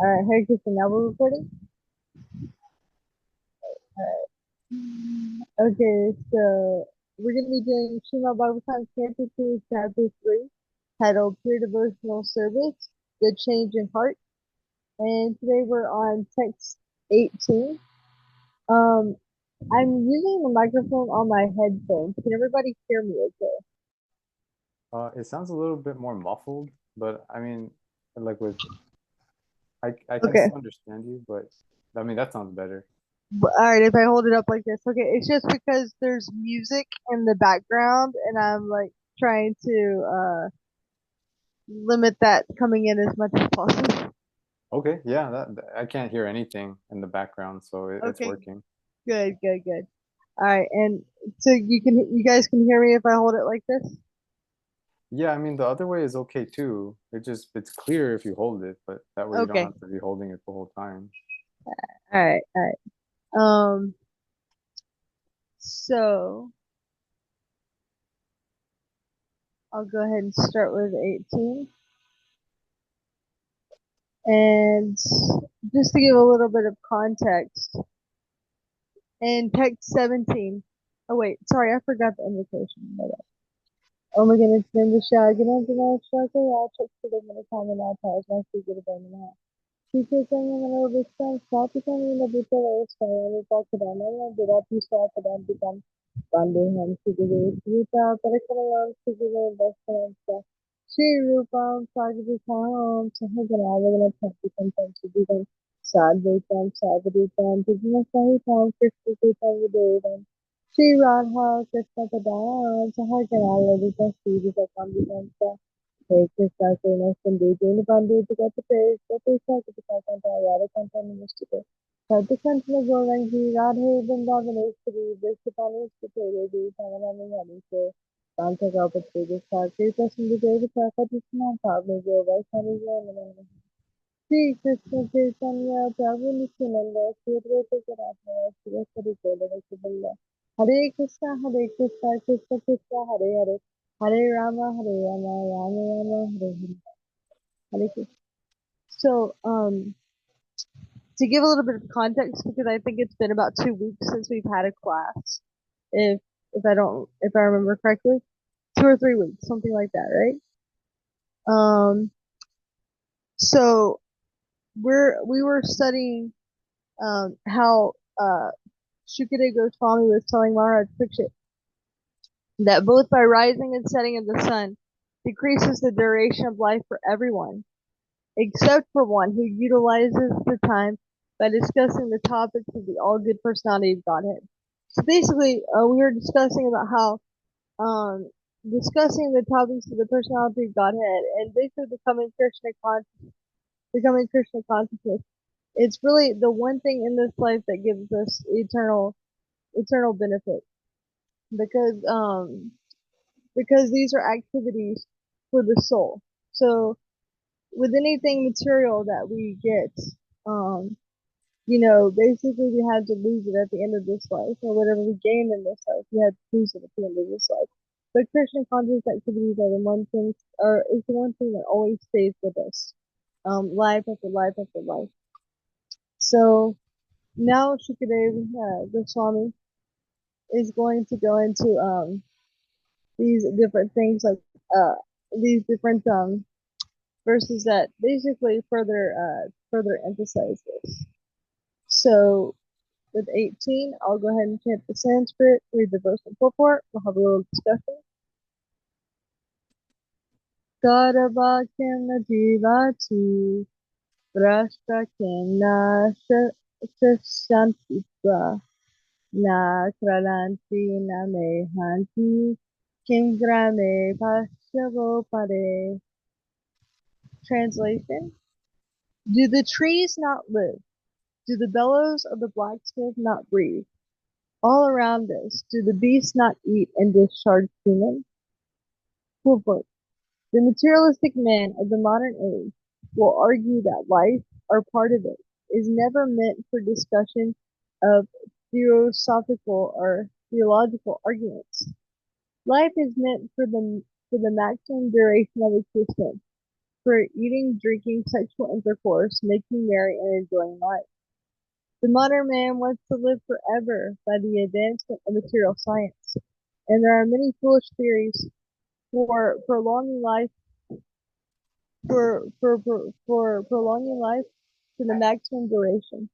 Alright, hey Kristen, now we're recording? Okay, so we're going to be doing Shema Bible Times Campus Series Chapter 3, titled Pure Devotional Service, The Change in Heart. And today we're on text 18. Um, I'm using the microphone on my headphones. Can everybody hear me okay? It sounds a little bit more muffled, but I mean, like with I can Okay. still understand you, but I mean that sounds better. Alright, if I hold it up like this. Okay, it's just because there's music in the background and I'm like trying to limit that coming in as much as possible. Okay, yeah, I can't hear anything in the background, so it's Okay, working. good, good, good. All right, and so you guys can hear me if I hold it like this? Yeah, I mean the other way is okay too. It's clear if you hold it, but that way you don't Okay. have to be holding it the whole time. All right, all right. So I'll go ahead and start with 18. And just to give a little bit of context, in text 17, oh wait, sorry, I forgot the invitation. Oh my goodness, then the shag and the shag, I checked for the minute time and I paused my secret about the Chichasangano Vista, Sapitan in the Buddha Style, Pakadana, the Rapi Sapadan become Bandham Siguru, Vita, Parakalam, Siguru, Vespansa, Shri Rupam, Sagapam, Sahagana, Vagana, Papitam, Sibitam, Sadvitam, Savaditam, Pidna Sahitam, Krishna Vidavam, Shri Radha, Krishna Padam, Sahagana, Vita, Sivita, Kambitam, Hey, Krishna, Krishna, Sindhu, Jane Pandu, to get the praise, the Krishna, to the Kanta, Yada Kanta, Minister. Sadhukantana Gorangi, Radhe, Vrindavaneshwari, Vishwapani, Sutare, Tamanami, Hadise, Kanta Gopati, Vishwa, Krishna, Sindhu, Devi, Saka, Krishna, Pavni, Jova, Sani, Jana, Sri Krishna, Chaitanya, Prabhu, Nityananda, Sri Advaita, Gadadhara, Sri Sri Gola, Vishwaballa. Hare Krishna, Hare Krishna, Krishna Krishna, Hare Hare, Hare Rama, Hare Rama, Rama Rama, Hare Hare, Hare Krishna. So, to give a little bit of context, because I think it's been about 2 weeks since we've had a class, if if I remember correctly, 2 or 3 weeks, something like that, right? Um, so we were studying how Shukade Goswami was telling Maharaj Parikshit that both by rising and setting of the sun decreases the duration of life for everyone, except for one who utilizes the time by discussing the topics of the all good personality of Godhead. So basically, we were discussing about how discussing the topics of the personality of Godhead and basically becoming Krishna consciousness. It's really the one thing in this life that gives us eternal benefit because these are activities for the soul. So with anything material that we get, basically we had to lose it at the end of this life, or whatever we gain in this life, we had to lose it at the end of this life. But Christian conscious activities are the one thing, or is the one thing that always stays with us, life after life after life. So now Shukadev Goswami is going to go into these different things like uh, these different verses that basically further emphasize this. So with 18, I'll go ahead and chant the Sanskrit, read the verse and purport. We'll have a little discussion. Garavakyam jivati prashtakyam na shantitva na kralanti na mehanti kim grame pashyavopare. Translation: do the trees not live? Do the bellows of the blacksmith not breathe? All around us, do the beasts not eat and discharge semen? Purport: the materialistic man of the modern age will argue that life, or part of it, is never meant for discussion of philosophical or theological arguments. Life is meant for the maximum duration of existence, for eating, drinking, sexual intercourse, making merry, and enjoying life. The modern man wants to live forever by the advancement of material science, and there are many foolish theories for prolonging life for prolonging life to the maximum duration.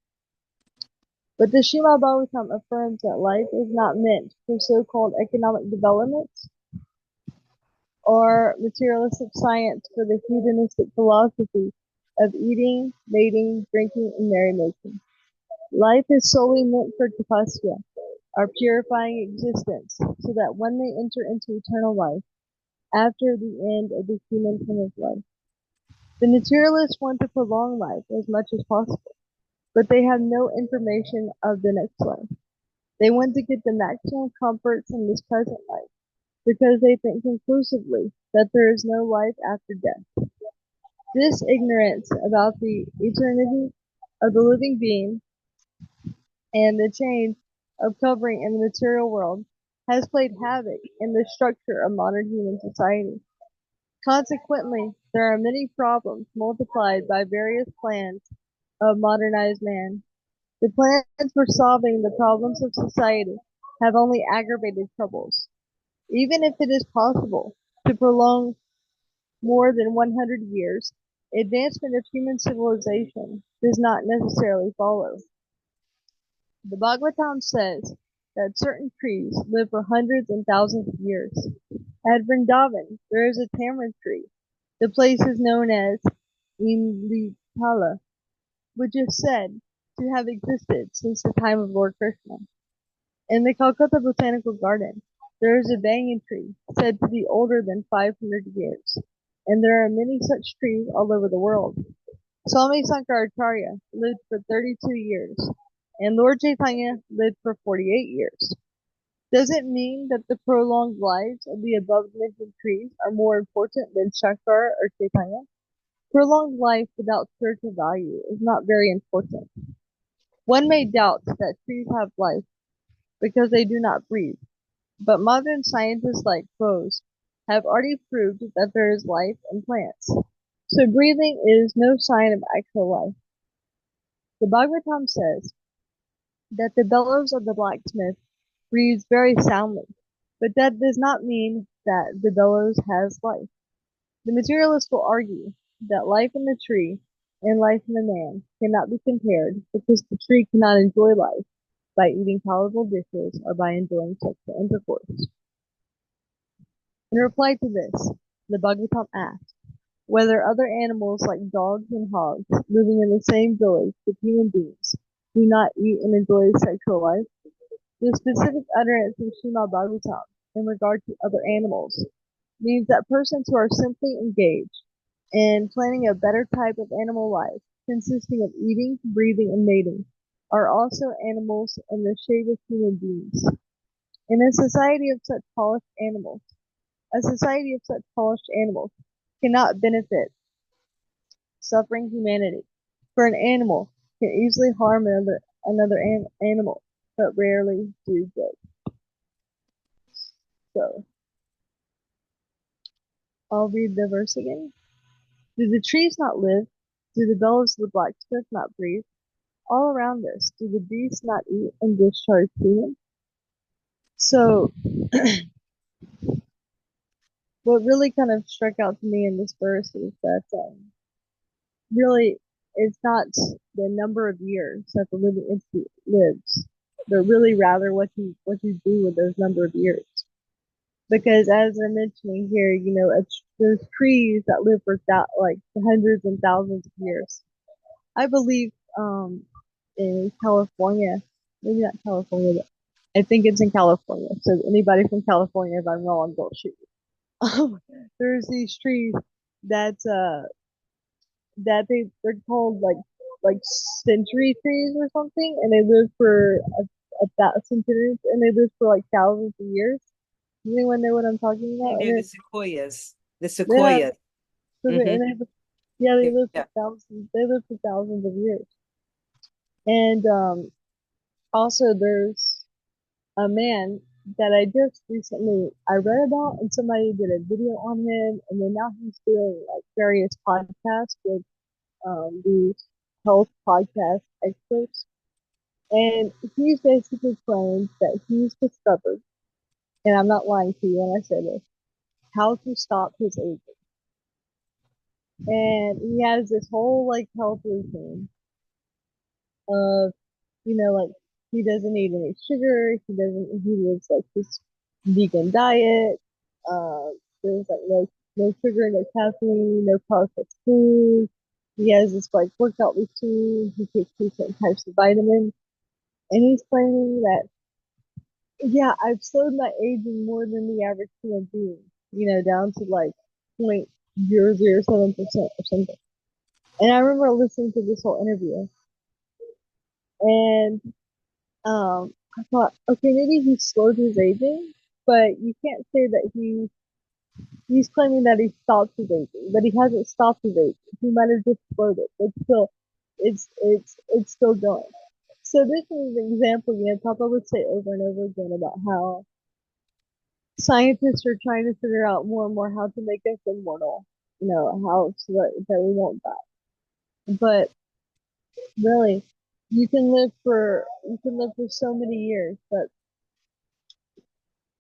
But the Srimad Bhagavatam affirms that life is not meant for so-called economic developments or materialistic science for the hedonistic philosophy of eating, mating, drinking, and merrymaking. Life is solely meant for tapasya, our purifying existence, so that one may enter into eternal life after the end of the human term of life. The materialists want to prolong life as much as possible, but they have no information of the next life. They want to get the maximum comforts in this present life because they think conclusively that there is no life after death. This ignorance about the eternity of the living being and the change of covering in the material world has played havoc in the structure of modern human society. Consequently, there are many problems multiplied by various plans of modernized man. The plans for solving the problems of society have only aggravated troubles. Even if it is possible to prolong more than 100 years, advancement of human civilization does not necessarily follow. The Bhagavatam says that certain trees live for hundreds and thousands of years. At Vrindavan, there is a tamarind tree. The place is known as Imlipala, which is said to have existed since the time of Lord Krishna. In the Calcutta Botanical Garden, there is a banyan tree said to be older than 500 years, and there are many such trees all over the world. Swami Sankaracharya lived for 32 years, and Lord Chaitanya lived for 48 years. Does it mean that the prolonged lives of the above-mentioned trees are more important than Shankara or Chaitanya? Prolonged life without spiritual value is not very important. One may doubt that trees have life because they do not breathe, but modern scientists like Bose have already proved that there is life in plants. So breathing is no sign of actual life. The Bhagavatam says that the bellows of the blacksmith breathes very soundly, but that does not mean that the bellows has life. The materialist will argue that life in the tree and life in the man cannot be compared because the tree cannot enjoy life by eating palatable dishes or by enjoying sexual intercourse. In reply to this, the Bhagavatam asks whether other animals like dogs and hogs living in the same village with human beings do not eat and enjoy sexual life. The specific utterance in Srimad Bhagavatam in regard to other animals means that persons who are simply engaged in planning a better type of animal life, consisting of eating, breathing, and mating, are also animals in the shape of human beings. In a society of such polished animals cannot benefit suffering humanity, for an animal can easily harm another animal, but rarely do good. So, I'll read the verse again. Do the trees not live? Do the bellows of the blacksmith not breathe? All around us, do the beasts not eat and discharge semen? So, what really kind of struck out to me in this verse is that really it's not the number of years that the living entity lives, but really rather what you do with those number of years. Because as they're mentioning here, there's trees that live for like hundreds and thousands of years. I believe in California, maybe not California, but I think it's in California. So anybody from California, if I'm wrong, don't shoot me. There's these trees that they're called like century trees or something, and they live for a thousand years, and they live for like thousands of years. Does anyone know what I'm talking And about? they're the sequoias. The Yeah, sequoias. so Hmm. yeah, they live for Yeah. thousands. They live for thousands of years, and also there's a man. that I just recently I read about, and somebody did a video on him, and then now he's doing like various podcasts with the health podcast experts, and he's basically claimed that he's discovered, and I'm not lying to you when I say this, how to stop his aging. And he has this whole like health routine of, like he doesn't eat any sugar, he lives like this vegan diet. There's like no sugar, no caffeine, no processed food. He has this like workout routine. He takes different types of vitamins, and he's claiming that yeah, I've slowed my aging more than the average human being. Down to like 0.007% or something. And I remember listening to this whole interview, and I thought, okay, maybe he slowed his aging, but you can't say that he's claiming that he stopped his aging, but he hasn't stopped his aging. He might have just slowed it, but still, it's still going. So this is an example, Papa would say over and over again about how scientists are trying to figure out more and more how to make us immortal, how so that we won't die. But really, you can live for so many years, but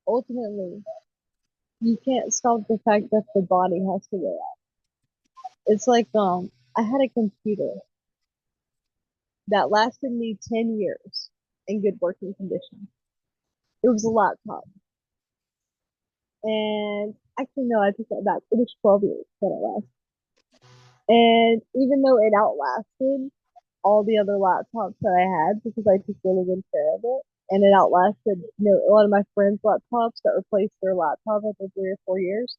ultimately you can't stop the fact that the body has to wear out. It's like I had a computer that lasted me 10 years in good working condition. It was a laptop. And actually no, I take that back. It was 12 years that it lasted. And even though it outlasted all the other laptops that I had because I took really good care of it, and it outlasted, a lot of my friends' laptops that replaced their laptop after 3 or 4 years.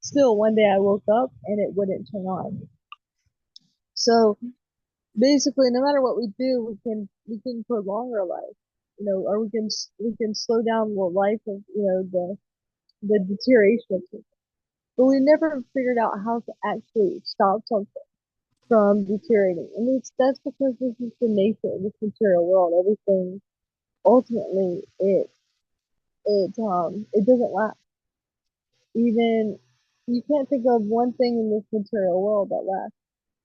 Still, one day I woke up and it wouldn't turn on. So basically, no matter what we do, we can prolong our life, or we can slow down the life of the deterioration of things. But we never figured out how to actually stop something from deteriorating. And that's because this is the nature of this material world. Everything ultimately it doesn't last. Even you can't think of one thing in this material world that lasts.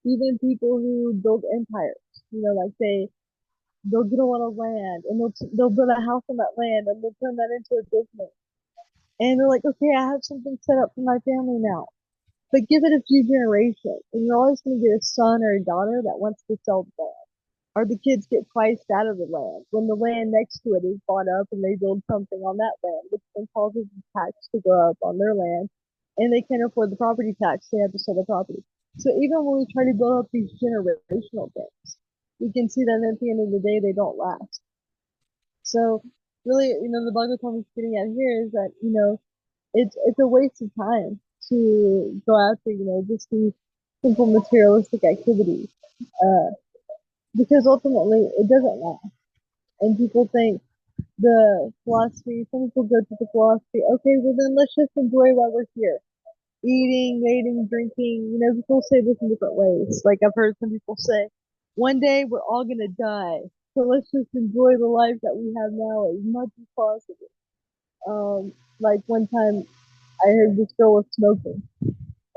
Even people who build empires, like they'll get a lot of land and they'll build a house on that land and they'll turn that into a business. And they're like, okay, I have something set up for my family now. But give it a few generations, and you're always going to get a son or a daughter that wants to sell the land. Or the kids get priced out of the land when the land next to it is bought up and they build something on that land, which then causes the tax to go up on their land. And they can't afford the property tax, they have to sell the property. So even when we try to build up these generational things, we can see that at the end of the day, they don't last. So really, the Bhagavatam is getting at here is that, it's a waste of time to go after, just these simple materialistic activities. Because ultimately it doesn't last. And people think some people go to the philosophy, okay, well then let's just enjoy while we're here. Eating, mating, drinking, people say this in different ways. Like I've heard some people say, one day we're all gonna die. So let's just enjoy the life that we have now as much as possible. Like one time I heard this girl was smoking.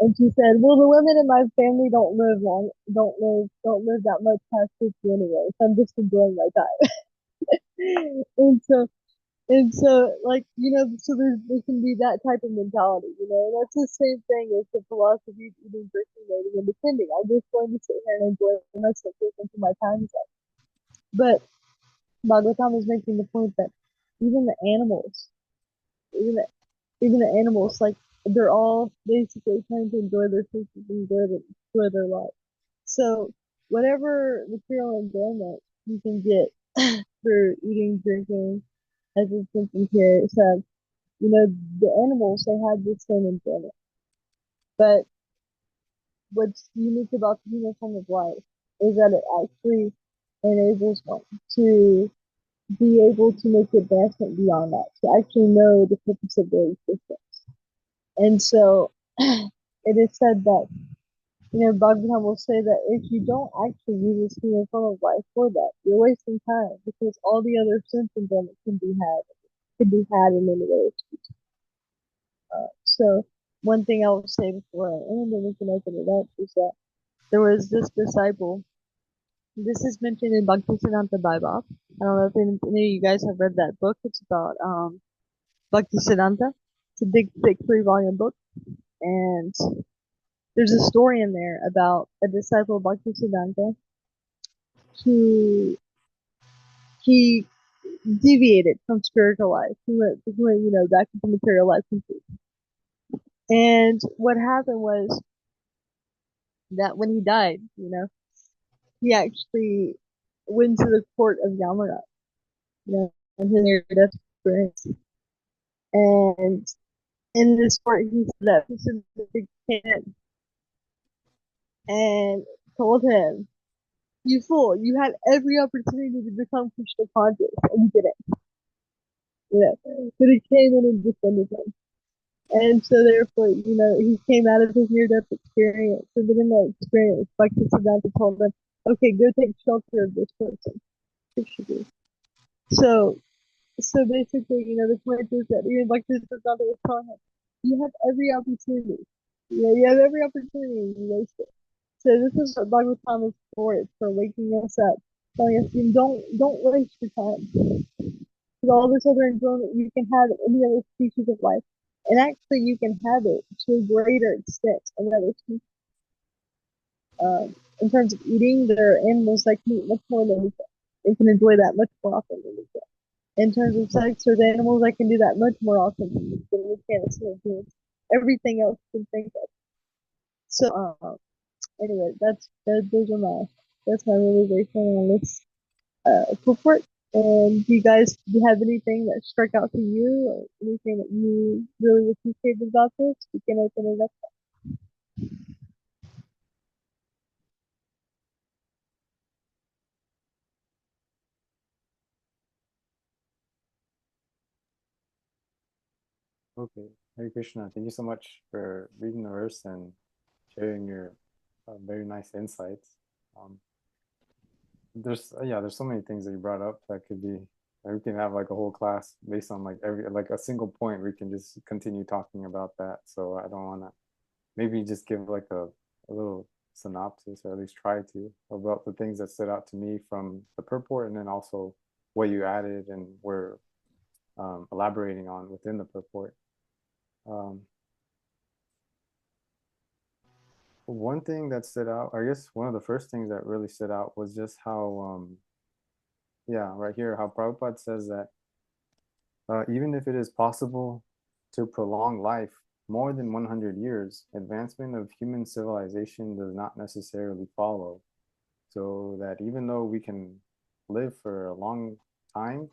And she said, well, the women in my family don't live that much past 50 anyway. So I'm just enjoying my time. and so, like, so there can be that type of mentality, that's the same thing as the philosophy of eating, drinking, mating, and defending. I'm just going to sit here and enjoy myself until my time is up. But Bhagavatam is making the point that even the animals, even the, even the animals, like, they're all basically trying to enjoy their senses and enjoy their life. So whatever material enjoyment you can get through eating, drinking, as it's mentioned here, it says, the animals, they have the same enjoyment. But what's unique about the human form of life is that it actually enables one to be able to make advancement beyond that, to actually know the purpose of their existence. And so it is said that, Bhagavatam will say that if you don't actually use this human form of life for that, you're wasting time because all the other sense enjoyment can be had could be had in any way. So one thing I will say before I end, and we can open it up, is that there was this disciple. This is mentioned in Bhaktisiddhanta Bible. I don't know if any of you guys have read that book. It's about Bhaktisiddhanta. It's a big, thick, 3-volume book, and there's a story in there about a disciple of Bhaktisiddhanta who he deviated from spiritual life. He went, back into material life completely. And what happened was that when he died, he actually went to the court of Yamara, and his near-death experience. And in this court, he said that person came in and told him, "You fool! You had every opportunity to become Krishna conscious, and you didn't." But he came in and defended him. And so therefore, he came out of his near-death experience, and then in that experience, Bhakti Siddhanta told him, "Okay, go take shelter of this person." So, so basically, the point is that even Bhakti Siddhanta was telling him, "You have every opportunity. You have every opportunity, and you waste it." So this is what Bhagavatam is for. It's for waking us up, telling us, don't waste your time. With all this other enjoyment you can have in any other species of life. And actually, you can have it to a greater extent in other species. In terms of eating, there are animals that can eat much more than we can. They can enjoy that much more often than we can. In terms of sex, there's animals that can do that much more often than we can as human beings. Everything else you can think of. So, anyway, that's my realization on this report. And do you have anything that struck out to you or anything that you really appreciated about this? We can open it up. Okay, Hare Krishna. Thank you so much for reading the verse and sharing your very nice insights. Um, there's so many things that you brought up that could be. We can have like a whole class based on like every like a single point. We can just continue talking about that. So I don't want to maybe just give like a little synopsis, or at least try to, about the things that stood out to me from the purport, and then also what you added and were elaborating on within the purport. Um, One thing that stood out, I guess one of the first things that really stood out was just how, yeah, right here, how Prabhupada says that even if it is possible to prolong life more than 100 years, advancement of human civilization does not necessarily follow. So that even though we can live for a long time,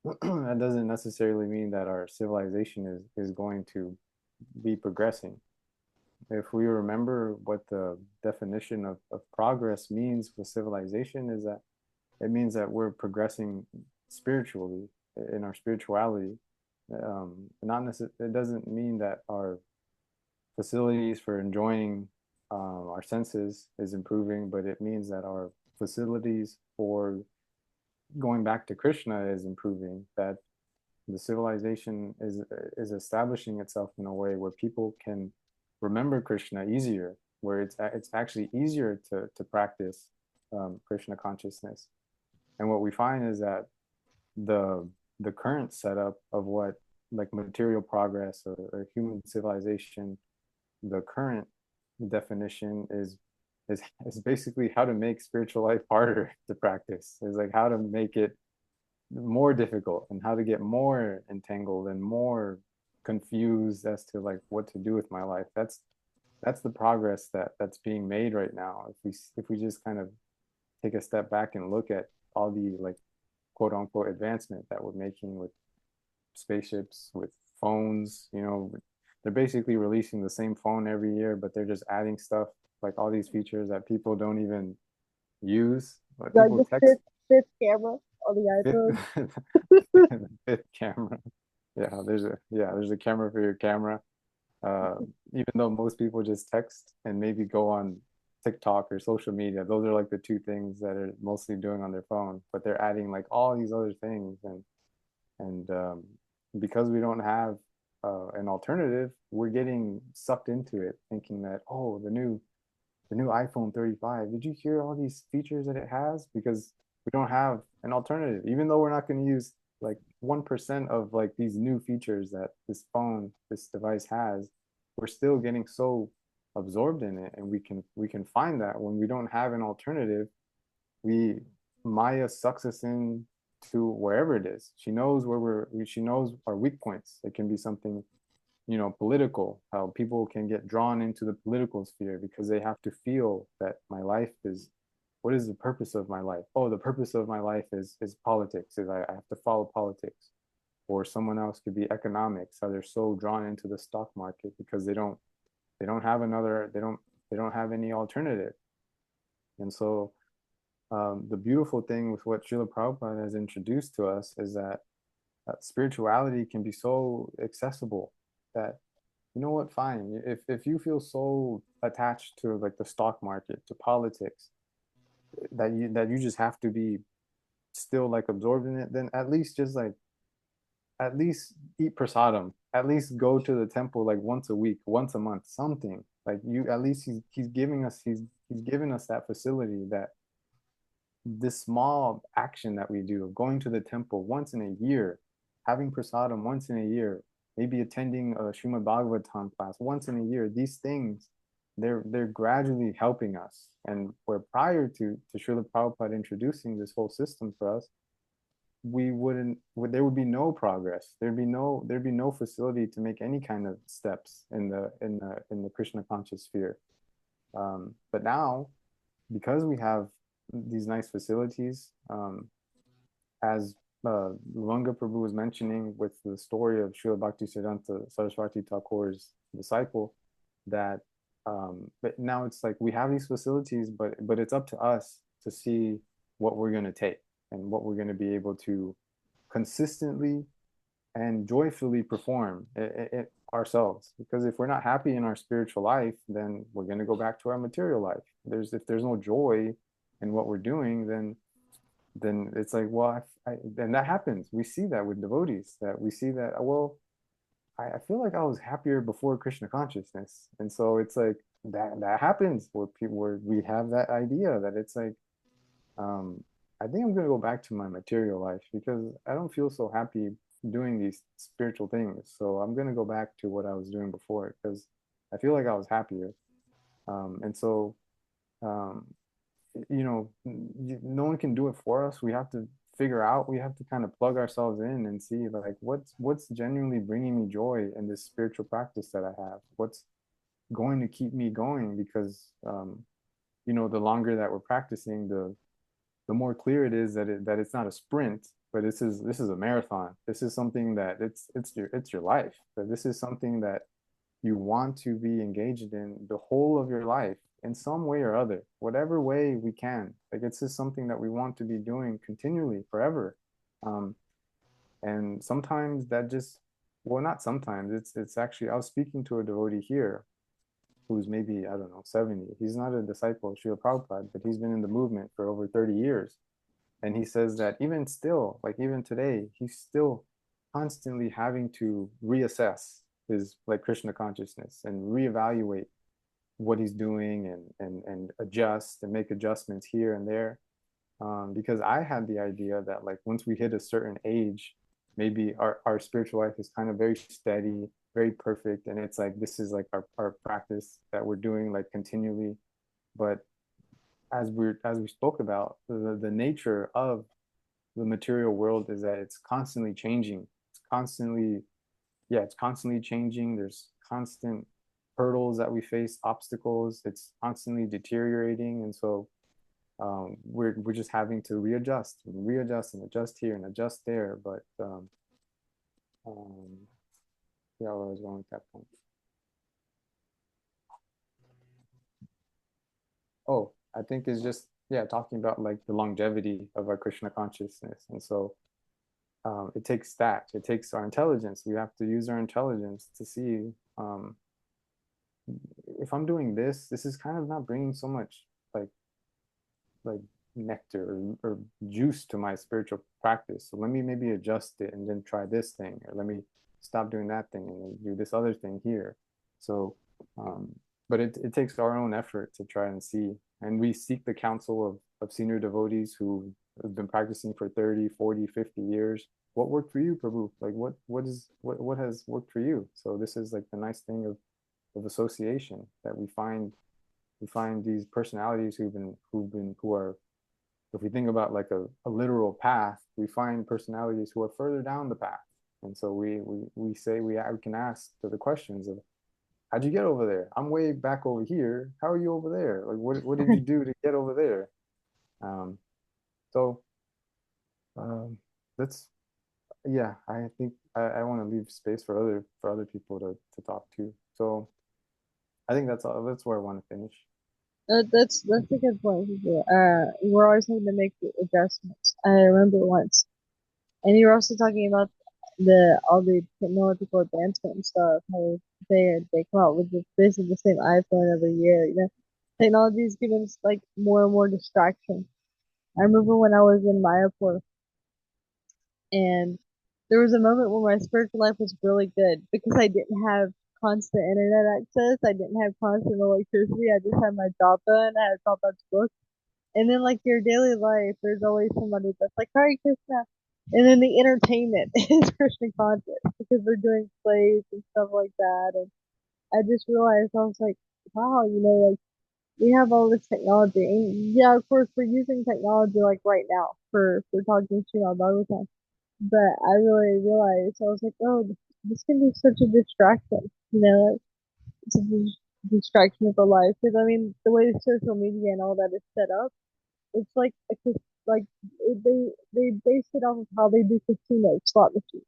that doesn't necessarily mean that our civilization is going to be progressing. If we remember what the definition of progress means for civilization, is that it means that we're progressing spiritually in our spirituality. Not necessarily, it doesn't mean that our facilities for enjoying our senses is improving, but it means that our facilities for going back to Krishna is improving. That the civilization is establishing itself in a way where people can remember Krishna easier, where it's actually easier to practice Krishna consciousness. And what we find is that the the current setup of what like material progress or human civilization, the current definition is basically how to make spiritual life harder to practice. Is like how to make it more difficult and how to get more entangled and more confused as to like what to do with my life. That's the progress that's being made right now. If we just kind of take a step back and look at all the like quote unquote advancement that we're making with spaceships, with phones, they're basically releasing the same phone every year, but they're just adding stuff like all these features that people don't even use. But Like people the text fifth camera on the iPhone. fifth, fifth camera. There's a camera for your camera. Uh, Even though most people just text and maybe go on TikTok or social media, those are like the two things that are mostly doing on their phone. But they're adding like all these other things, and because we don't have an alternative, we're getting sucked into it, thinking that, oh, the new iPhone 35, did you hear all these features that it has? Because we don't have an alternative, even though we're not going to use like 1% of like these new features that this device has, we're still getting so absorbed in it. And we can find that when we don't have an alternative, we Maya sucks us in to wherever it is. She knows she knows our weak points. It can be something, political, how people can get drawn into the political sphere because they have to feel that my life is, what is the purpose of my life? Oh, the purpose of my life is politics, is I have to follow politics. Or someone else could be economics, how they're so drawn into the stock market because they don't have any alternative. And so the beautiful thing with what Srila Prabhupada has introduced to us is that spirituality can be so accessible that, you know what, fine. If you feel so attached to like the stock market, to politics, that you just have to be still like absorbed in it, then at least just like at least eat prasadam. At least go to the temple like once a week, once a month, something. Like you at least he's giving us he's given us that facility, that this small action that we do of going to the temple once in a year, having prasadam once in a year, maybe attending a Srimad Bhagavatam class once in a year, these things, they're gradually helping us. And where prior to Srila Prabhupada introducing this whole system for us, we wouldn't there would be no progress. There'd be no facility to make any kind of steps in the Krishna conscious sphere. But now, because we have these nice facilities, as Lunga Prabhu was mentioning with the story of Srila Bhaktisiddhanta Saraswati Thakur's disciple, that but now it's like we have these facilities, but it's up to us to see what we're going to take and what we're going to be able to consistently and joyfully perform it ourselves. Because if we're not happy in our spiritual life, then we're going to go back to our material life. If there's no joy in what we're doing, then it's like, well, and that happens. We see that with devotees, that we see that, well, I feel like I was happier before Krishna consciousness. And so it's like that happens where where we have that idea that it's like, um, I think I'm gonna go back to my material life because I don't feel so happy doing these spiritual things. So I'm gonna go back to what I was doing before because I feel like I was happier. And so um, no one can do it for us. We have to we have to kind of plug ourselves in and see like what's genuinely bringing me joy in this spiritual practice that I have. What's going to keep me going? Because the longer that we're practicing, the more clear it is that it's not a sprint, but this is a marathon. This is something that it's your life. That this is something that you want to be engaged in the whole of your life in some way or other, whatever way we can. Like it's just something that we want to be doing continually forever. Um, and sometimes that just, well, not sometimes, it's actually, I was speaking to a devotee here who's maybe, I don't know, 70. He's not a disciple of Srila Prabhupada, but he's been in the movement for over 30 years. And he says that even still, like even today, he's still constantly having to reassess his like Krishna consciousness and reevaluate what he's doing and adjust and make adjustments here and there. Because I had the idea that like once we hit a certain age, maybe our spiritual life is kind of very steady, very perfect. And it's like this is like our practice that we're doing like continually. But as we spoke about, the nature of the material world is that it's constantly changing. It's constantly changing. There's constant hurdles that we face, obstacles. It's constantly deteriorating, and so we're just having to readjust and adjust here and adjust there. But um, yeah, where I was going with that point. Oh, I think it's just, yeah, talking about like the longevity of our Krishna consciousness, and so it takes that. It takes our intelligence. We have to use our intelligence to see if I'm doing this, this is kind of not bringing so much like like nectar or juice to my spiritual practice. So let me maybe adjust it and then try this thing, or let me stop doing that thing and do this other thing here. So, but it takes our own effort to try and see. And we seek the counsel of senior devotees who have been practicing for 30, 40, 50 years. What worked for you, Prabhu? Like what has worked for you? So this is like the nice thing of association, that we find these personalities who are, if we think about like a literal path, we find personalities who are further down the path. And so we say we can ask the questions of, how'd you get over there? I'm way back over here. How are you over there? Like what did you do to get over there? Um, so that's, yeah, I think I want to leave space for other people to talk to. So I think that's all, that's where I want to finish. That's a good point. We're always having to make adjustments. I remember once, and you were also talking about the all the technological advancement and stuff. How they come out with basically the same iPhone every year. You know, technology is giving us like more and more distraction. I remember when I was in Mayapur, and there was a moment where my spiritual life was really good because I didn't have constant internet access. I didn't have constant electricity. I just had my japa and I had Papa's book. And then like your daily life, there's always somebody that's like, Hare Krishna. And then the entertainment is Krishna conscious because they're doing plays and stuff like that. And I just realized I was like, wow, like we have all this technology. And yeah, of course we're using technology like right now for talking Srimad Bhagavatam. But I really realized I was like, oh, this can be such a distraction. Like, it's a distraction of the life. Because I mean, the way the social media and all that is set up, it's like they base it off of how they do casino slot machines.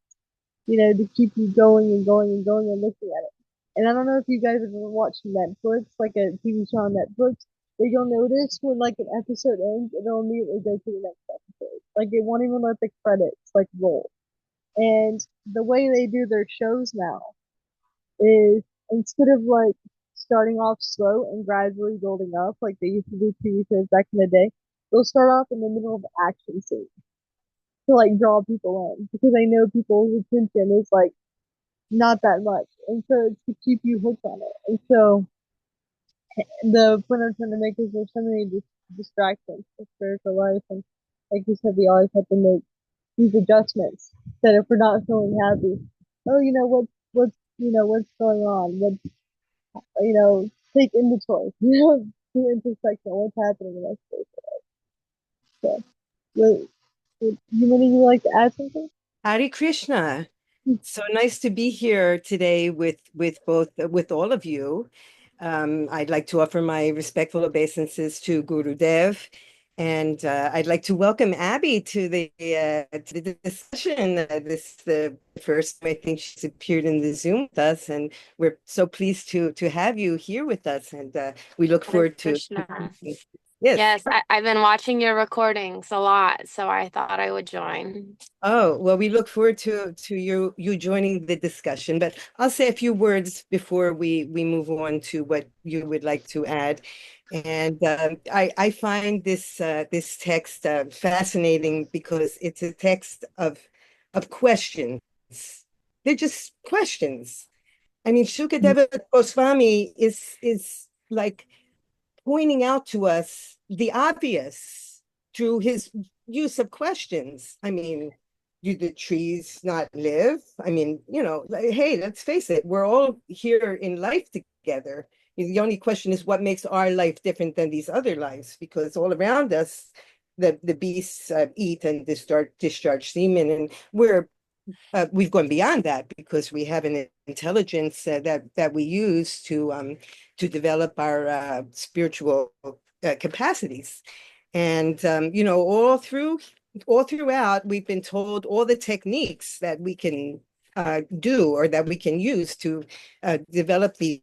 To keep you going and going and going and looking at it. And I don't know if you guys have ever watched Netflix, like a TV show on Netflix. But you'll notice when like an episode ends, it'll immediately go to the next episode. Like it won't even let the credits like roll. And the way they do their shows now is instead of like starting off slow and gradually building up like they used to do TV shows back in the day, they'll start off in the middle of the action scene to like draw people in because I know people's attention is like not that much. And so it's to keep you hooked on it. And so the point I'm trying to make is there's so many distractions for spiritual life. And like you said, we always have to make these adjustments that if we're not feeling happy, oh, what's going on? Take inventory, do introspection, what's happening in that space. So, would you like to add something? Hare Krishna. So nice to be here today with all of you. I'd like to offer my respectful obeisances to Guru Dev, and I'd like to welcome Abby to the discussion. This is the first time I think she's appeared in the Zoom with us, and we're so pleased to have you here with us, and we look Hare forward to. Krishna. Yes. Yes, I've been watching your recordings a lot, so I thought I would join. Oh, well, we look forward to you joining the discussion, but I'll say a few words before we move on to what you would like to add. And I find this text fascinating because it's a text of questions. They're just questions. I mean, Shukadeva Goswami is like pointing out to us the obvious through his use of questions. I mean, do the trees not live? I mean, like, hey, let's face it, we're all here in life together. The only question is what makes our life different than these other lives, because all around us, the beasts eat and discharge semen, and we've gone beyond that because we have an intelligence that we use to develop our spiritual capacities. And all throughout, we've been told all the techniques that we can do or that we can use to develop these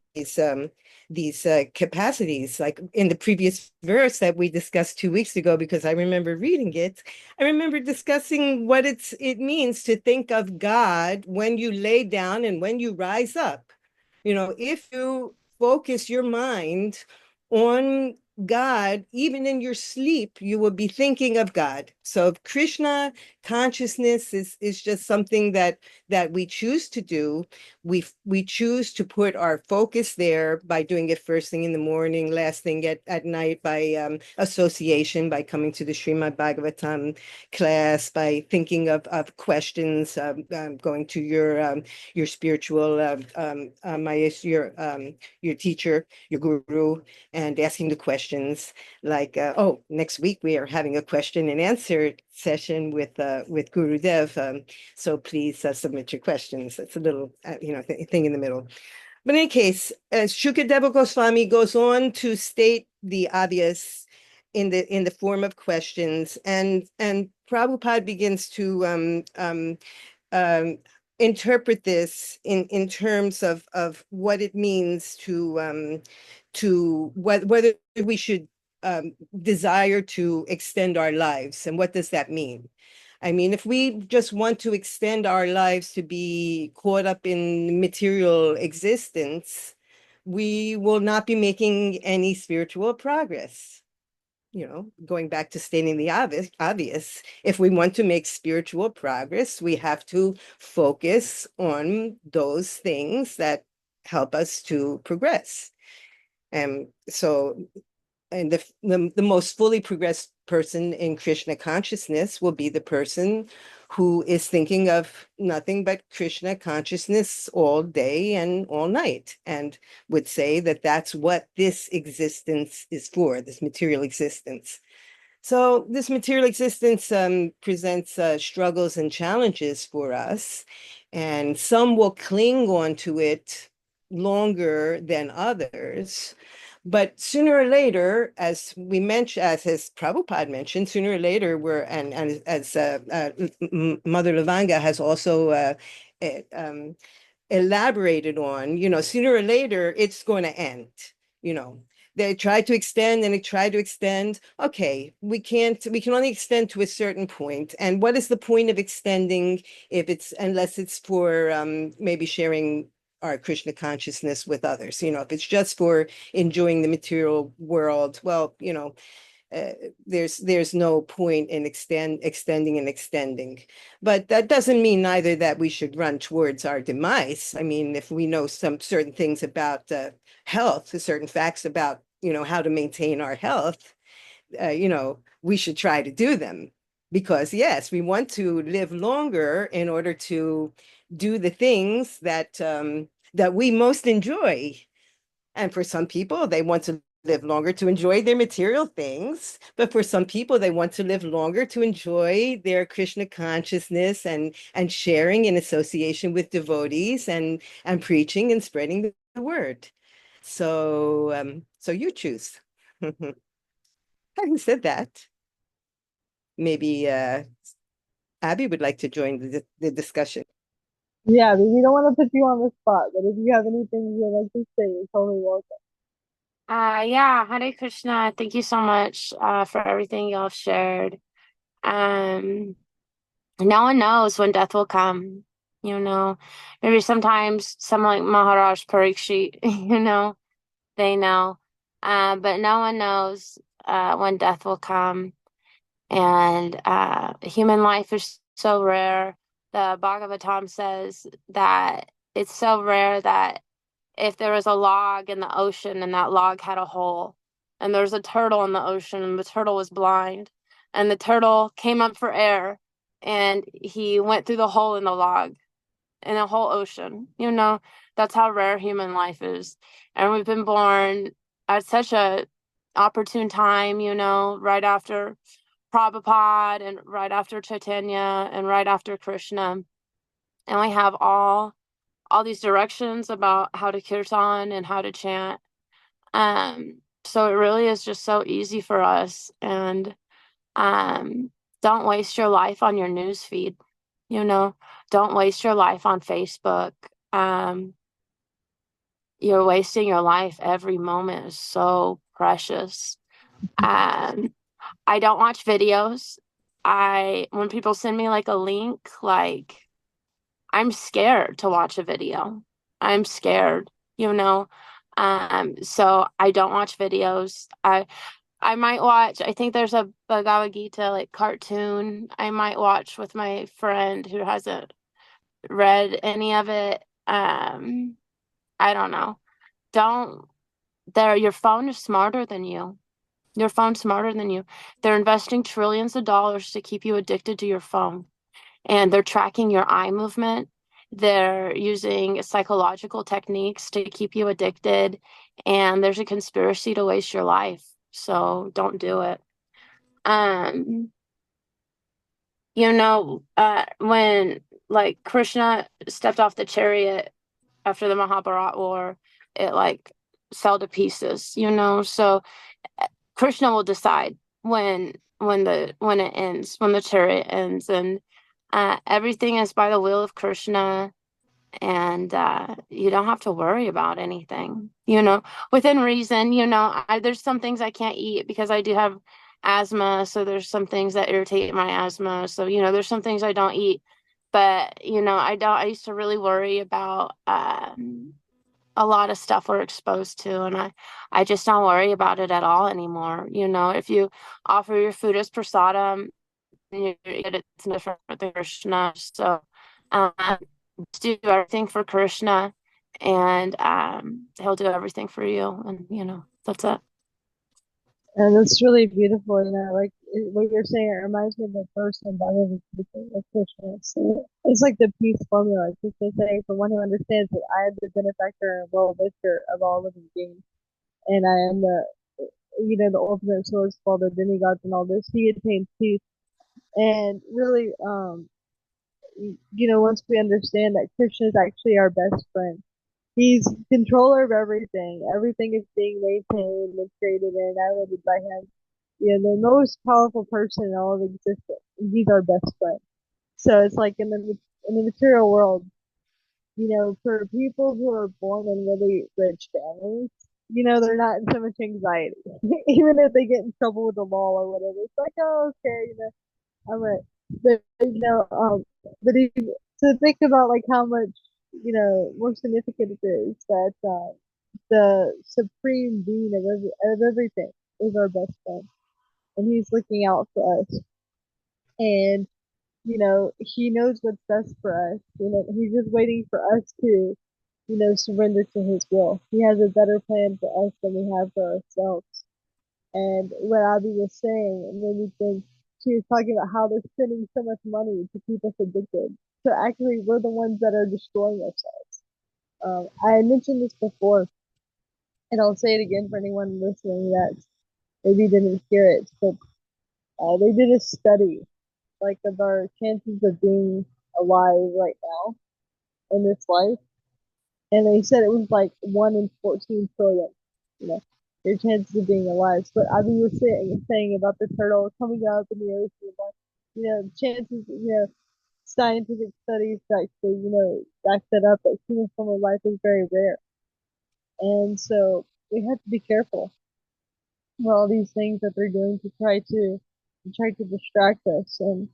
capacities. Like in the previous verse that we discussed 2 weeks ago, because I remember reading it, I remember discussing what it means to think of God when you lay down and when you rise up. If you focus your mind on God, even in your sleep, you will be thinking of God. So Krishna consciousness is just something that we choose to do. We choose to put our focus there by doing it first thing in the morning, last thing at night by association, by coming to the Srimad Bhagavatam class, by thinking of questions, going to your spiritual your teacher, your guru, and asking the questions like, oh, next week we are having a question and answer session with Guru Dev. So please submit your questions. It's a little, thing in the middle. But in any case, Shukadeva Goswami goes on to state the obvious in the form of questions, and Prabhupada begins to interpret this in terms of what it means to whether we should desire to extend our lives, and what does that mean? I mean, if we just want to extend our lives to be caught up in material existence, we will not be making any spiritual progress. Going back to stating the obvious, if we want to make spiritual progress, we have to focus on those things that help us to progress. And so, and the most fully progressed person in Krishna consciousness will be the person who is thinking of nothing but Krishna consciousness all day and all night, and would say that that's what this existence is for, this material existence. So this material existence presents struggles and challenges for us, and some will cling on to it longer than others. But sooner or later, as we mentioned, as Prabhupada mentioned, sooner or later, and as Mother Lavanga has also elaborated on, sooner or later, it's going to end, you know. They try to extend and they try to extend. Okay, we can only extend to a certain point. And what is the point of extending unless it's for maybe sharing our Krishna consciousness with others? If it's just for enjoying the material world, well, there's no point in extending and extending. But that doesn't mean neither that we should run towards our demise. I mean, if we know some certain things about health, certain facts about how to maintain our health, we should try to do them, because yes, we want to live longer in order to do the things that we most enjoy. And for some people, they want to live longer to enjoy their material things. But for some people, they want to live longer to enjoy their Krishna consciousness and sharing in association with devotees and preaching and spreading the word. So you choose. Having said that, maybe Abby would like to join the discussion. Yeah, but we don't want to put you on the spot, but if you have anything you'd like to say, you're totally welcome. Yeah, Hare Krishna. Thank you so much for everything y'all shared. Um, no one knows when death will come, you know. Maybe sometimes someone like Maharaj Parikshit, they know. But no one knows when death will come. And human life is so rare. The Bhagavatam says that it's so rare that if there was a log in the ocean and that log had a hole, and there's a turtle in the ocean and the turtle was blind, and the turtle came up for air and he went through the hole in the log in the whole ocean, that's how rare human life is. And we've been born at such a opportune time, right after Prabhupada and right after Chaitanya and right after Krishna. And we have all these directions about how to kirtan and how to chant. So it really is just so easy for us. And don't waste your life on your news feed, don't waste your life on Facebook. You're wasting your life. Every moment is so precious. I don't watch videos. When people send me like a link, like I'm scared to watch a video. I'm scared. So I don't watch videos. I might watch, I think there's a Bhagavad Gita like cartoon I might watch with my friend who hasn't read any of it. I don't know. Don't your phone is smarter than you. Your phone's smarter than you. They're investing trillions of dollars to keep you addicted to your phone. And they're tracking your eye movement. They're using psychological techniques to keep you addicted. And there's a conspiracy to waste your life. So don't do it. Um, when like Krishna stepped off the chariot after the Mahabharat war, it like fell to pieces, So Krishna will decide when it ends, when the chariot ends, and everything is by the will of Krishna, and you don't have to worry about anything, within reason. There's some things I can't eat because I do have asthma, so there's some things that irritate my asthma. So there's some things I don't eat, but I used to really worry about a lot of stuff we're exposed to, and I just don't worry about it at all anymore. If you offer your food as prasadam, it's different than Krishna. So just do everything for Krishna, and he'll do everything for you, and that's it. And it's really beautiful, like what you're saying. It reminds me of the first and Bhagavad Gita of Krishna. So it's like the peace formula. Just to say, for one who understands that I am the benefactor and well-wisher of all living beings, and I am the ultimate source for all the demigods and all this. He attains peace, and really, once we understand that Krishna is actually our best friend, he's controller of everything. Everything is being maintained and created and animated by him. The most powerful person in all of existence. And he's our best friend. So it's like in the material world, for people who are born in really rich families, they're not in so much anxiety. Even if they get in trouble with the law or whatever, it's like, oh, okay, I'm right. But to think about like how much, more significant it is that the supreme being of everything is our best friend, and he's looking out for us, and he knows what's best for us. He's just waiting for us to, surrender to his will. He has a better plan for us than we have for ourselves. And what Abby was saying, it made me think, she was talking about how they're spending so much money to keep us addicted. So actually, we're the ones that are destroying ourselves. I mentioned this before, and I'll say it again for anyone listening that maybe didn't hear it. But they did a study, like, of our chances of being alive right now in this life, and they said it was like 1 in 14 trillion. You know, your chances of being alive. But I mean, you were saying about the turtle coming up in the ocean, like, chances. Scientific studies actually, back that up. That human form of life is very rare, and so we have to be careful with all these things that they're doing to try to distract us. And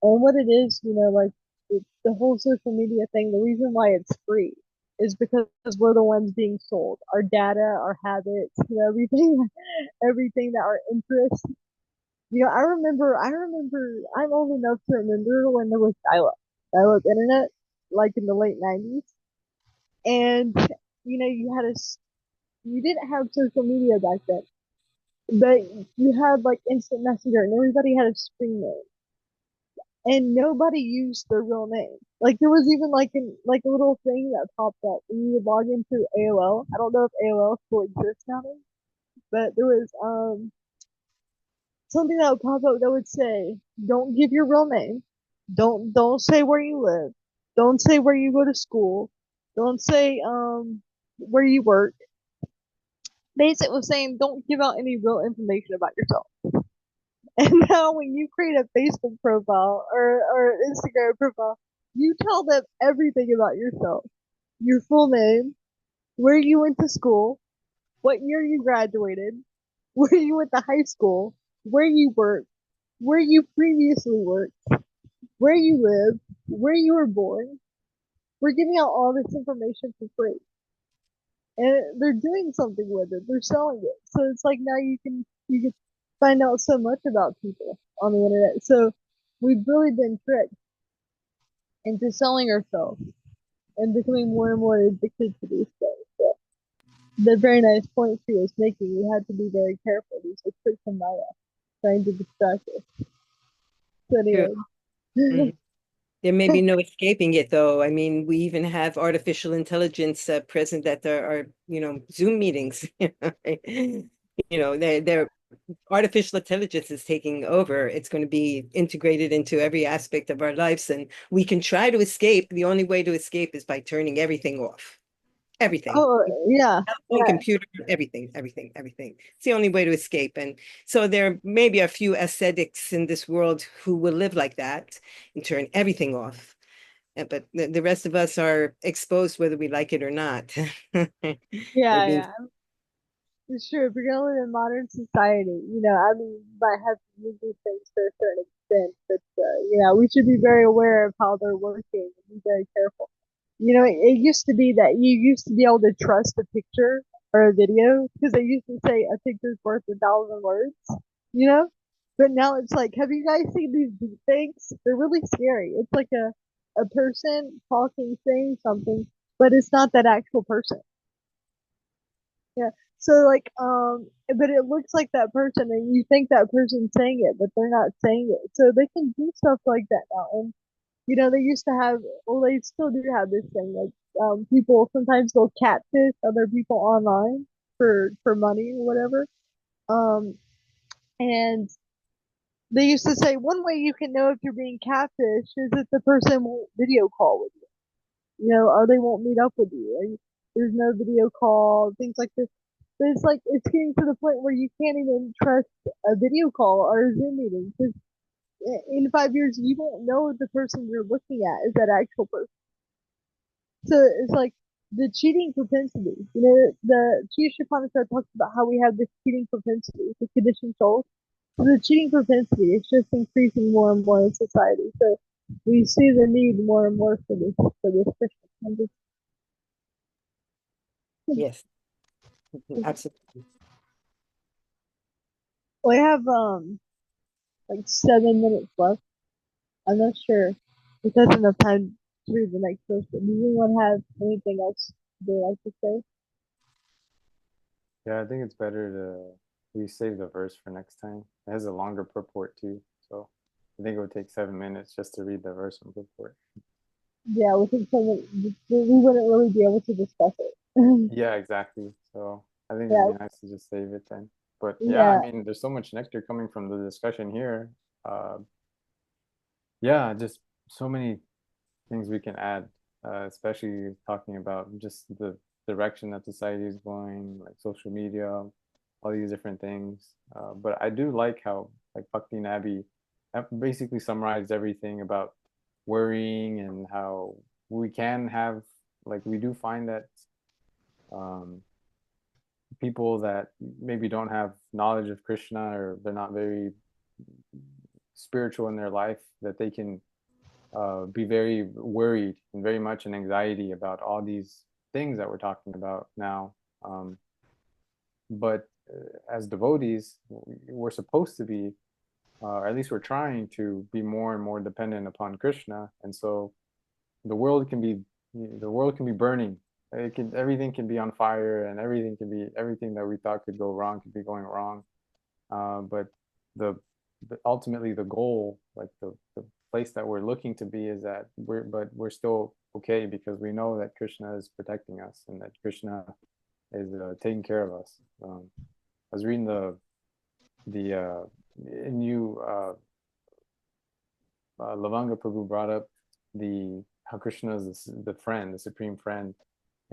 what it is, like the whole social media thing, the reason why it's free is because we're the ones being sold. Our data, our habits, everything, everything that our interests. I remember, I'm old enough to remember when there was dial-up internet, like in the late 90s. And, you didn't have social media back then, but you had like instant messenger and everybody had a screen name, and nobody used their real name. Like there was even like a little thing that popped up when you would log into AOL. I don't know if AOL still exists now, but there was something that would pop up that would say, "Don't give your real name. Don't say where you live. Don't say where you go to school. Don't say where you work." Basically, was saying don't give out any real information about yourself. And now when you create a Facebook profile or Instagram profile, you tell them everything about yourself. Your full name, where you went to school, what year you graduated, where you went to high school, where you work, where you previously worked, where you live, where you were born. We're giving out all this information for free. and they're doing something with it. They're selling it. So it's like now you can find out so much about people on the internet. So we've really been tricked into selling ourselves and becoming more and more addicted to these things. So the very nice point she was making, we had to be very careful. These are tricks from Maya trying to distract us. So True. anyway. Mhm. There may be no escaping it, though. I mean, we even have artificial intelligence present at our, Zoom meetings. They're artificial intelligence is taking over. It's going to be integrated into every aspect of our lives, and we can try to escape. The only way to escape is by turning everything off. Everything. Oh yeah, Telephone, yeah, computer, everything, everything, everything. It's the only way to escape. And so there may be a few ascetics in this world who will live like that and turn everything off. But the rest of us are exposed whether we like it or not. We're yeah, being, yeah. It's true. If you're gonna live in modern society, I mean, you might have to use these things to a certain extent, but we should be very aware of how they're working and be very careful. It used to be that you used to be able to trust a picture or a video because they used to say a picture's worth 1,000 words, you know? But now it's like, have you guys seen these deep fakes? They're really scary. It's like a person talking, saying something, but it's not that actual person. Yeah. So like, but it looks like that person, and you think that person's saying it, but they're not saying it. So they can do stuff like that now, and they used to have, well, they still do have this thing, like, people sometimes they'll catfish other people online for money or whatever. Um, and they used to say one way you can know if you're being catfished is if the person won't video call with you, or they won't meet up with you. And there's no video call, things like this. But it's like it's getting to the point where you can't even trust a video call or a Zoom meeting because in 5 years you won't know if the person you're looking at is that actual person. So it's like the cheating propensity. The Chief Shapanisha talks about how we have this cheating propensity, the conditioned soul. So the cheating propensity is just increasing more and more in society. So we see the need more and more for this Christian. yes, absolutely. We have like 7 minutes left. I'm not sure if that's enough time to read the next post. But does anyone have anything else they'd like to say? Yeah, I think it's better to we save the verse for next time. It has a longer purport too, so I think it would take 7 minutes just to read the verse and purport. Yeah, we think we wouldn't really be able to discuss it. Yeah, exactly. So I think it'd Yeah, be nice to just save it then. But yeah, I yeah, mean, there's so much nectar coming from the discussion here. Uh, yeah, just so many things we can add, especially talking about just the direction that society is going, like social media, all these different things. But I do like how, like Bhakti Nabi, basically summarized everything about worrying and how we can have, like, we do find that um, people that maybe don't have knowledge of Krishna or they're not very spiritual in their life, that they can be very worried and very much in anxiety about all these things that we're talking about now. But as devotees, we're supposed to be, or at least we're trying to be more and more dependent upon Krishna. And so the world can be, the world can be burning. Everything can be on fire, and everything that we thought could go wrong could be going wrong. But the, ultimately the goal, like the place that we're looking to be, is that we're still okay because we know that Krishna is protecting us and that Krishna is taking care of us. I was reading the new Lavanga Prabhu brought up the how Krishna is the friend, the supreme friend,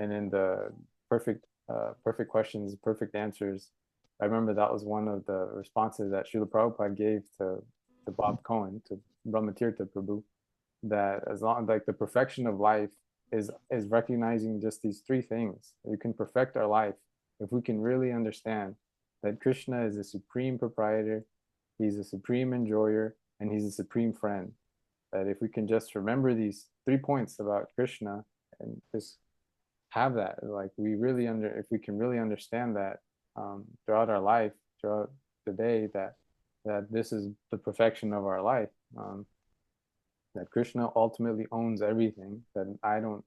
and in the perfect questions, perfect answers. I remember that was one of the responses that Srila Prabhupada gave to Bob Cohen, to Brahmatirtha Prabhu, that as long like the perfection of life is recognizing just these three things. You can perfect our life if we can really understand that Krishna is the supreme proprietor, he's the supreme enjoyer, and he's the supreme friend. That if we can just remember these 3 points about Krishna and just have that. Like we really if we can really understand that throughout our life, throughout the day, that this is the perfection of our life. That Krishna ultimately owns everything. That I don't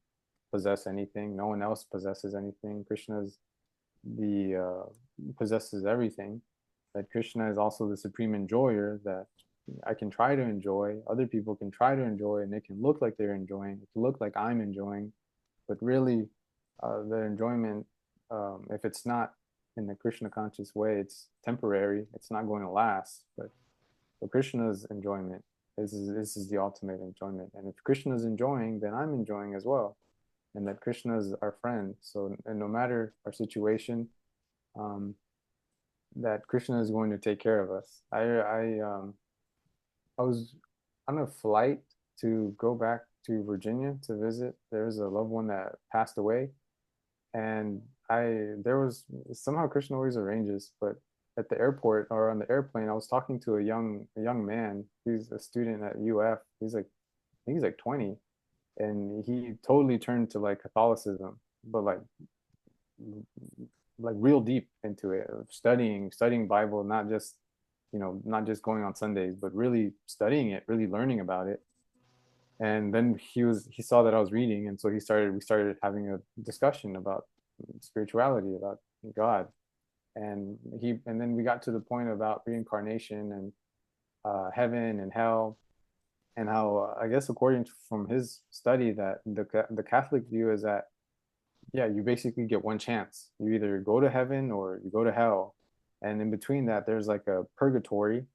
possess anything. No one else possesses anything. Krishna's the possesses everything. That Krishna is also the supreme enjoyer. That I can try to enjoy. Other people can try to enjoy, and it can look like they're enjoying. It can look like I'm enjoying, but really, the enjoyment, if it's not in the Krishna conscious way, it's temporary. It's not going to last. But Krishna's enjoyment this is the ultimate enjoyment. And if Krishna's enjoying, then I'm enjoying as well. And that Krishna is our friend. So, and no matter our situation, um, that Krishna is going to take care of us. I was on a flight to go back to Virginia to visit. There was a loved one that passed away, and there was somehow Krishna always arranges, but at the airport or on the airplane, I was talking to a young man. He's a student at UF. I think he's like 20, and he totally turned to like Catholicism, but like real deep into it, studying Bible, not just not just going on Sundays, but really studying it, really learning about it. And then he saw that I was reading, and so we started having a discussion about spirituality, about God. And then we got to the point about reincarnation and heaven and hell, and how I guess according to from his study, that the Catholic view is that, yeah, you basically get one chance. You either go to heaven or you go to hell, and in between that there's like a purgatory.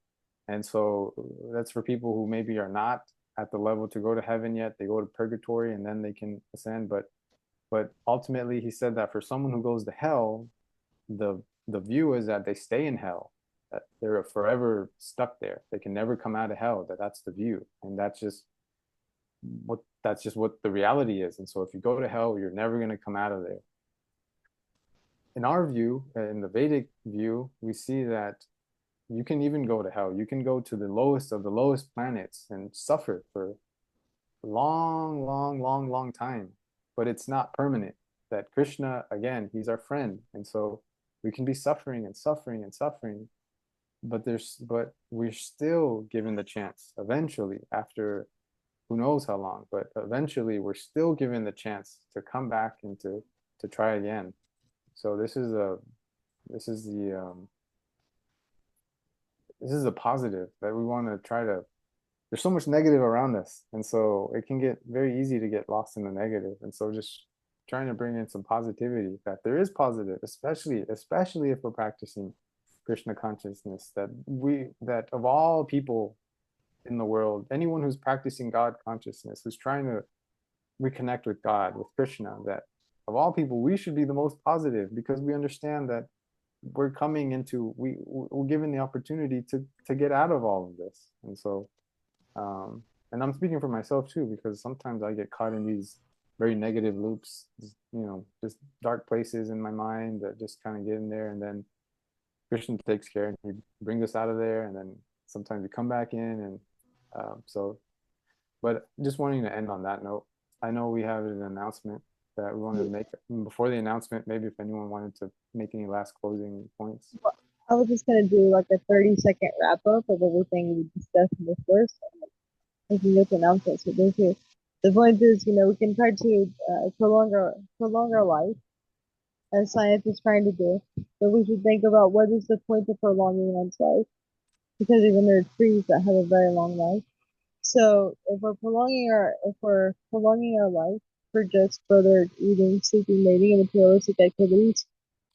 And so that's for people who maybe are not at the level to go to heaven yet. They go to purgatory and then they can ascend. But ultimately, he said that for someone who goes to hell, the the view is that they stay in hell, that they're forever stuck there. They can never come out of hell. That's the view, and that's just what the reality is. And so if you go to hell, you're never going to come out of there. In our view, in the Vedic view, we see that you can even go to hell. You can go to the lowest of the lowest planets and suffer for long, long, long, long time, but it's not permanent. That Krishna, again, he's our friend, and so we can be suffering and suffering and suffering, but we're still given the chance eventually, after who knows how long, but eventually we're still given the chance to come back and to try again. So this is the this is a positive that we want to try to. There's so much negative around us, and so it can get very easy to get lost in the negative. And so just trying to bring in some positivity, that there is positive, especially if we're practicing Krishna consciousness, that of all people in the world, anyone who's practicing God consciousness, who's trying to reconnect with God, with Krishna, that of all people, we should be the most positive, because we understand that we're given the opportunity to get out of all of this. And so and I'm speaking for myself too, because sometimes I get caught in these very negative loops, just dark places in my mind that just kind of get in there. And then Christian takes care and he brings us out of there. And then sometimes we come back in. And but just wanting to end on that note, I know we have an announcement that we wanted to make. Before the announcement, maybe if anyone wanted to make any last closing points. I was just gonna do like a 30-second wrap up of everything we discussed in this verse. If you get the announcements, so basically, the point is, we can try to prolong our life, as science is trying to do, but we should think about what is the point of prolonging one's life, because even there are trees that have a very long life. So if we're prolonging our life for just further eating, sleeping, mating, and materialistic activities,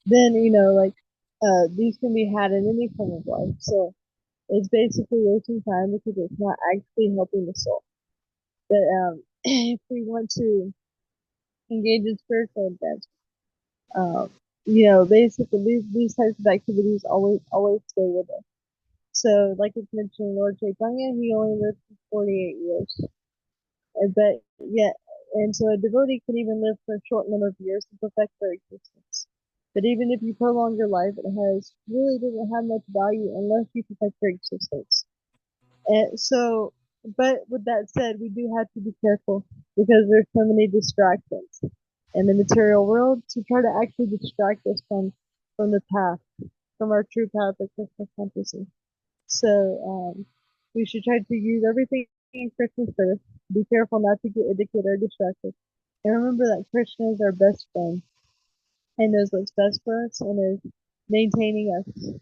then these can be had in any form of life. So it's basically wasting time, because it's not actually helping the soul. But if we want to engage in spiritual advancement, basically these types of activities always stay with us. So, like it's mentioned, Lord Chaitanya, he only lived for 48 years. But yet, and so a devotee can even live for a short number of years to perfect their existence. But even if you prolong your life, it really doesn't have much value unless you perfect your existence. And so, but with that said, we do have to be careful, because there's so many distractions. in the material world to try to actually distract us from the path, from our true path of Krishna consciousness. So we should try to use everything in Krishna's service. Be careful not to get addicted or distracted. And remember that Krishna is our best friend and knows what's best for us and is maintaining us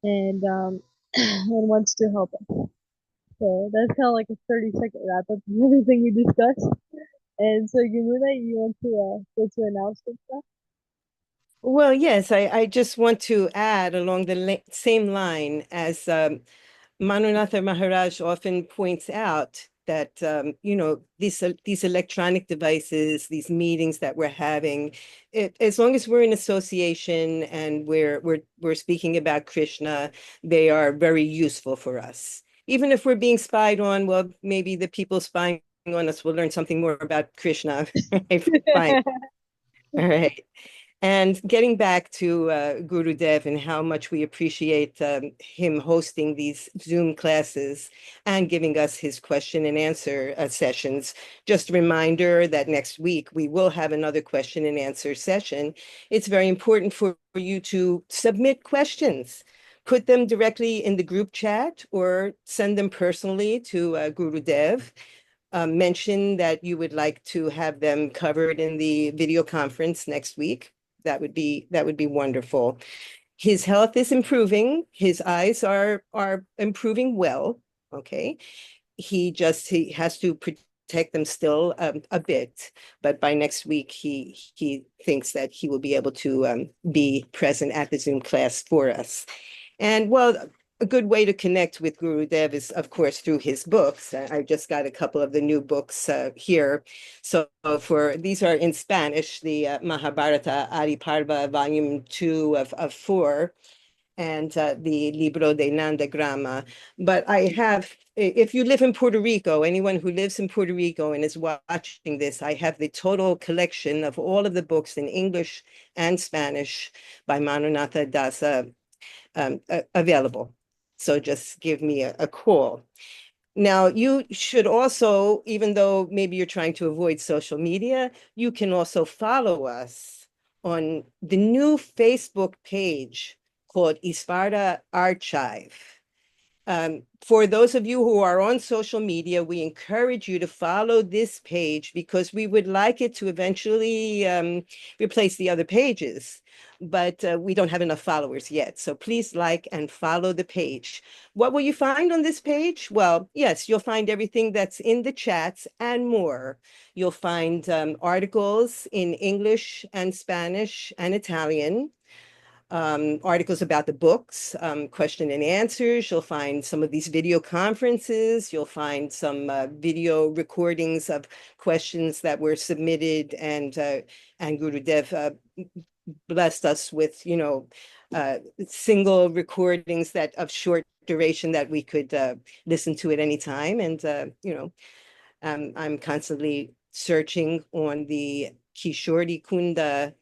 and and wants to help us. So that's kind of like a 30-second wrap up of everything we discussed. And so, Yamuna, you want to go to announcements now? Well, yes, I just want to add along the same line as Manunatha Maharaj often points out that these electronic devices, these meetings that we're having, as long as we're in association and we're speaking about Krishna, they are very useful for us. Even if we're being spied on, well, maybe the people spying on us will learn something more about Krishna. Fine. All right. And getting back to Guru Dev and how much we appreciate him hosting these Zoom classes and giving us his question and answer sessions. Just a reminder that next week we will have another question and answer session. It's very important for you to submit questions. Put them directly in the group chat or send them personally to Guru Dev. Mention that you would like to have them covered in the video conference next week. That would be wonderful. His health is improving. His eyes are improving well. Okay. He has to protect them still a bit, but by next week he thinks that he will be able to be present at the Zoom class for us. And well, a good way to connect with Guru Dev is, of course, through his books. I just got a couple of the new books here. So for these are in Spanish, the Mahabharata Adi Parva, Volume 2 of 4, and the Libro de Nandagrama. But I have, if you live in Puerto Rico, anyone who lives in Puerto Rico and is watching this, I have the total collection of all of the books in English and Spanish by Manunatha Dasa available. So just give me a call. Now, you should also, even though maybe you're trying to avoid social media, you can also follow us on the new Facebook page called Isparta Archive. For those of you who are on social media, we encourage you to follow this page because we would like it to eventually replace the other pages, but we don't have enough followers yet. So please like and follow the page. What will you find on this page? Well, yes, you'll find everything that's in the chats and more. You'll find articles in English and Spanish and Italian, articles about the books, question and answers. You'll find some of these video conferences. You'll find some video recordings of questions that were submitted, and Gurudev blessed us with, single recordings that of short duration that we could listen to at any time. And I'm constantly searching on the Kishori Kunda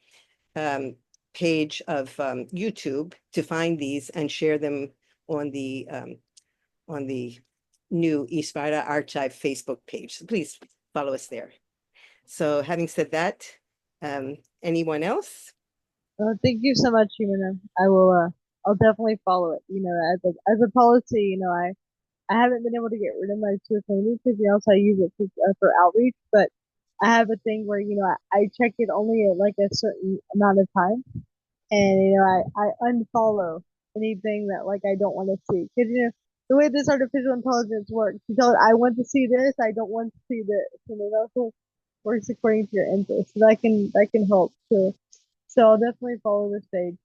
page of YouTube to find these and share them on the new Isparta Archive Facebook page. So please follow us there. So having said that, anyone else? Thank you so much, Yamuna. I will. I'll definitely follow it. As a policy, I haven't been able to get rid of my social media because also I use it for outreach, but I have a thing where I check it only at like a certain amount of time, and I unfollow anything that like I don't want to see because the way this artificial intelligence works, you tell it I want to see this, I don't want to see this, and it also works according to your interests. So that can help too. So I'll definitely follow this page.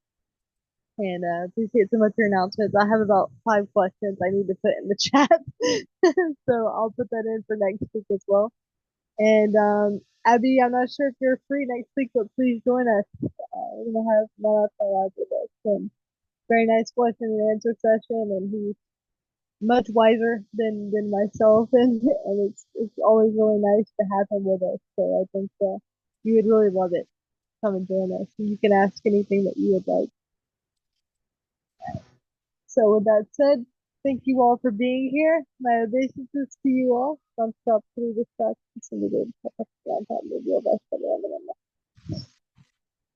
And appreciate so much your announcements. I have about 5 questions I need to put in the chat, so I'll put that in for next week as well. And Abby, I'm not sure if you're free next week, but please join us. We're gonna have Malachi with us, and very nice question and answer session, and he's much wiser than myself, and it's always really nice to have him with us. So I think you would really love it. Come and join us, and you can ask anything that you would like. So with that said, thank you all for being here. My obeisances to you all. Thumbs up through the start.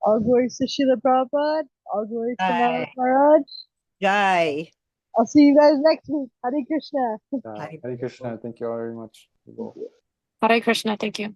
All glories to Srila Prabhupada. All glories to Narad Jai. Maharaj. Jai. I'll see you guys next week. Hare Krishna. Hare Hare Krishna. Thank you all very much. Hare Krishna. Thank you.